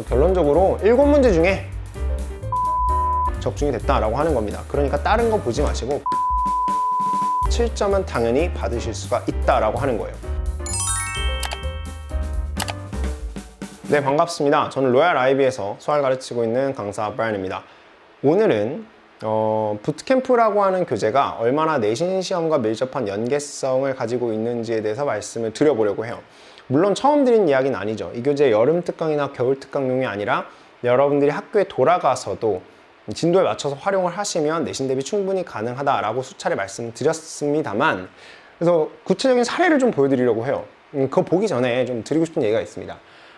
결론적으로 7문제 중에 적중이 됐다라고 하는 겁니다. 그러니까 다른 거 보지 마시고 7점은 당연히 받으실 수가 있다라고 하는 거예요. 네, 반갑습니다. 저는 로얄 아이비에서 수학을 가르치고 있는 강사 브라이언입니다. 오늘은 부트캠프라고 하는 교재가 얼마나 내신 시험과 밀접한 연계성을 가지고 있는지에 대해서 말씀을 드려보려고 해요. 물론 처음 드린 이야기는 아니죠. 이 교재 여름 특강이나 겨울 특강용이 아니라 여러분들이 학교에 돌아가서도 진도에 맞춰서 활용을 하시면 내신 대비 충분히 가능하다라고 수차례 말씀드렸습니다만, 그래서 구체적인 사례를 좀 보여드리려고 해요. 그거 보기 전에 좀 드리고 싶은 얘기가 있습니다.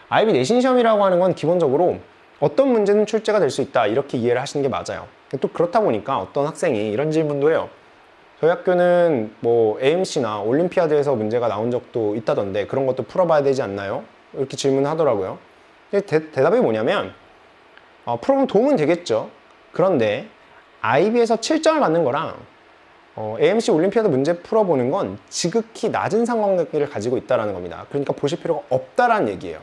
아이비 내신 시험이라고 하는 건 기본적으로 어떤 문제는 출제가 될 수 있다, 이렇게 이해를 하시는 게 맞아요. 또 그렇다 보니까 어떤 학생이 이런 질문도 해요. 저희 학교는 뭐 AMC나 올림피아드에서 문제가 나온 적도 있다던데 그런 것도 풀어봐야 되지 않나요? 이렇게 질문을 하더라고요. 대답이 뭐냐면 풀어보면 도움은 되겠죠. 그런데 아이비에서 7점을 받는 거랑 AMC 올림피아드 문제 풀어보는 건 지극히 낮은 상관관계를 가지고 있다는 겁니다. 그러니까 보실 필요가 없다라는 얘기예요.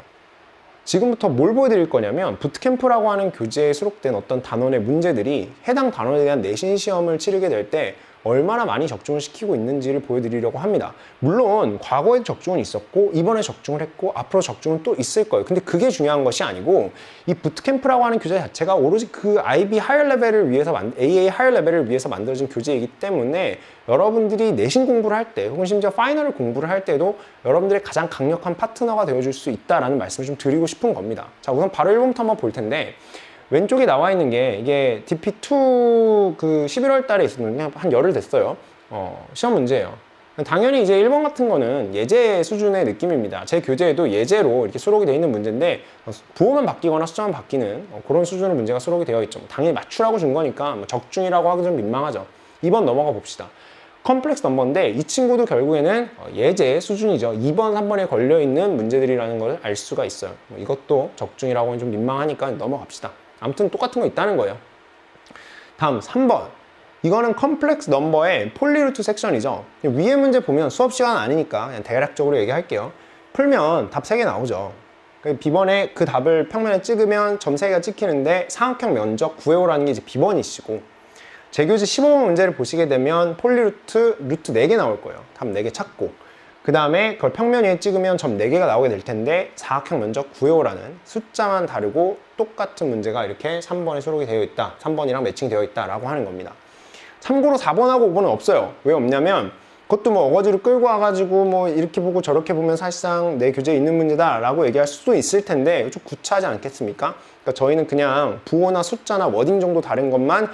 지금부터 뭘 보여드릴 거냐면 부트캠프라고 하는 교재에 수록된 어떤 단원의 문제들이 해당 단원에 대한 내신 시험을 치르게 될 때 얼마나 많이 적중을 시키고 있는지를 보여드리려고 합니다. 물론 과거에 적중은 있었고 이번에 적중을 했고 앞으로 적중은 또 있을 거예요. 근데 그게 중요한 것이 아니고 이 부트캠프라고 하는 교재 자체가 오로지 그 IB 하이어 레벨을 위해서 AA 하이어 레벨을 위해서 만들어진 교재이기 때문에 여러분들이 내신 공부를 할 때 혹은 심지어 파이널 공부를 할 때도 여러분들의 가장 강력한 파트너가 되어줄 수 있다라는 말씀을 좀 드리고 싶은 겁니다. 자, 우선 바로 1번부터 한번 볼 텐데, 왼쪽에 나와 있는 게 이게 DP2 그 11월 달에 있었는데 한 열흘 됐어요. 시험 문제예요. 당연히 이제 1번 같은 거는 예제 수준의 느낌입니다. 제 교재에도 예제로 이렇게 수록이 되어 있는 문제인데 부호만 바뀌거나 숫자만 바뀌는 그런 수준의 문제가 수록이 되어 있죠. 당연히 맞추라고 준 거니까 적중이라고 하기 좀 민망하죠. 2번 넘어가 봅시다. 컴플렉스 넘버인데 이 친구도 결국에는 예제 수준이죠. 2번, 3번에 걸려있는 문제들이라는 걸 알 수가 있어요. 이것도 적중이라고 하면 좀 민망하니까 넘어갑시다. 아무튼 똑같은 거 있다는 거예요. 다음 3번. 이거는 컴플렉스 넘버의 폴리루트 섹션이죠. 위에 문제 보면 수업 시간 아니니까 그냥 대략적으로 얘기할게요. 풀면 답 3개 나오죠. B번에 그 답을 평면에 찍으면 점 3개가 찍히는데 사각형 면적 구해오라는 게 이제 B번이시고, 제 교재 15번 문제를 보시게 되면 폴리루트 루트 4개 나올 거예요. 답 4개 찾고, 그 다음에 그걸 평면 위에 찍으면 점 4개가 나오게 될 텐데 사각형 면적 구해오라는 숫자만 다르고 똑같은 문제가 이렇게 3번에 수록이 되어 있다, 3번이랑 매칭 되어 있다 라고 하는 겁니다. 참고로 4번하고 5번은 없어요. 왜 없냐면 그것도 뭐 어거지로 끌고 와가지고 뭐 이렇게 보고 저렇게 보면 사실상 내 교재에 있는 문제다 라고 얘기할 수도 있을 텐데 좀 구차하지 않겠습니까? 그러니까 저희는 그냥 부호나 숫자나 워딩 정도 다른 것만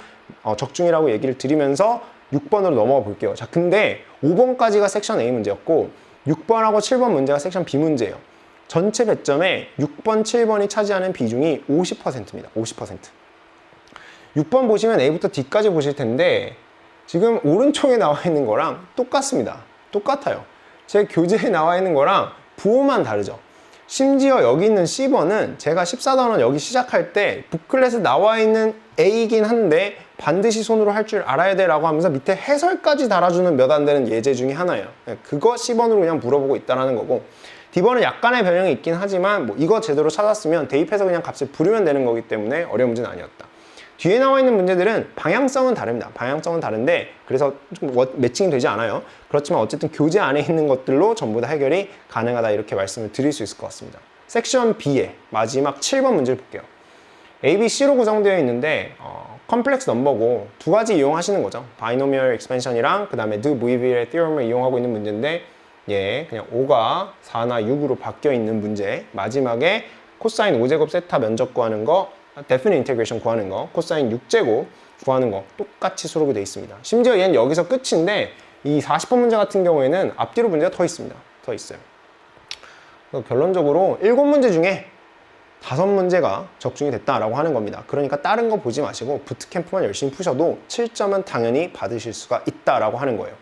적중이라고 얘기를 드리면서 6번으로 넘어가 볼게요. 자, 근데 5번까지가 섹션 A 문제였고 6번하고 7번 문제가 섹션 B 문제예요. 전체 배점에 6번, 7번이 차지하는 비중이 50%입니다. 50%. 6번 보시면 A부터 D까지 보실 텐데 지금 오른쪽에 나와 있는 거랑 똑같습니다. 똑같아요. 제 교재에 나와 있는 거랑 부호만 다르죠. 심지어 여기 있는 C번은 제가 14단원 여기 시작할 때 북클렛에 나와 있는 A이긴 한데 반드시 손으로 할 줄 알아야 돼 라고 하면서 밑에 해설까지 달아주는 몇 안 되는 예제 중에 하나예요. 그거 C번으로 그냥 물어보고 있다는 거고, D번은 약간의 변형이 있긴 하지만 뭐 이거 제대로 찾았으면 대입해서 그냥 값을 부르면 되는 거기 때문에 어려운 문제는 아니었다. 뒤에 나와 있는 문제들은 방향성은 다릅니다. 방향성은 다른데 그래서 좀 매칭이 되지 않아요. 그렇지만 어쨌든 교재 안에 있는 것들로 전부 다 해결이 가능하다, 이렇게 말씀을 드릴 수 있을 것 같습니다. 섹션 B의 마지막 7번 문제를 볼게요. A, B, C로 구성되어 있는데 컴플렉스 넘버고 두 가지 이용하시는 거죠. 바이노미얼 익스펜션이랑 그 다음에 드 무이빌의 티어럼을 이용하고 있는 문제인데, 그냥 5가 4나 6으로 바뀌어 있는 문제, 마지막에 코사인 5제곱 세타 면적 구하는 거, 데피니트 인테그레이션 구하는 거, 코사인 6제곱 구하는 거 똑같이 수록이 되어 있습니다. 심지어 얘는 여기서 끝인데 이 40번 문제 같은 경우에는 앞뒤로 문제가 더 있습니다. 더 있어요. 결론적으로 7문제 중에 5문제가 적중이 됐다라고 하는 겁니다. 그러니까 다른 거 보지 마시고 부트캠프만 열심히 푸셔도 7점은 당연히 받으실 수가 있다라고 하는 거예요.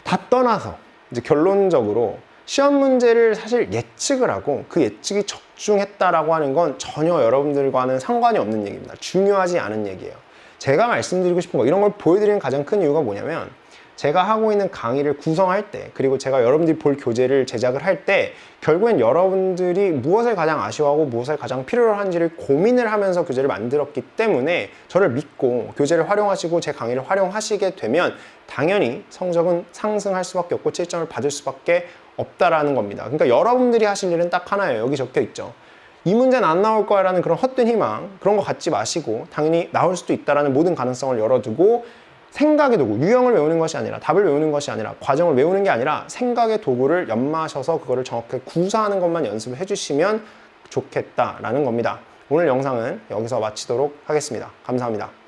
다 떠나서 이제 결론적으로 시험 문제를 사실 예측을 하고 그 예측이 적중했다라고 하는 건 전혀 여러분들과는 상관이 없는 얘기입니다. 중요하지 않은 얘기예요. 제가 말씀드리고 싶은 거, 이런 걸 보여드리는 가장 큰 이유가 뭐냐면 제가 하고 있는 강의를 구성할 때, 그리고 제가 여러분들이 볼 교재를 제작을 할 때 결국엔 여러분들이 무엇을 가장 아쉬워하고 무엇을 가장 필요로 하는지를 고민을 하면서 교재를 만들었기 때문에 저를 믿고 교재를 활용하시고 제 강의를 활용하시게 되면 당연히 성적은 상승할 수밖에 없고 7점을 받을 수밖에 없다라는 겁니다. 그러니까 여러분들이 하실 일은 딱 하나예요. 여기 적혀 있죠. 이 문제는 안 나올 거야 라는 그런 헛된 희망, 그런 거 갖지 마시고 당연히 나올 수도 있다라는 모든 가능성을 열어두고 생각의 도구, 유형을 외우는 것이 아니라 답을 외우는 것이 아니라 과정을 외우는 게 아니라 생각의 도구를 연마하셔서 그거를 정확하게 구사하는 것만 연습을 해주시면 좋겠다라는 겁니다. 오늘 영상은 여기서 마치도록 하겠습니다. 감사합니다.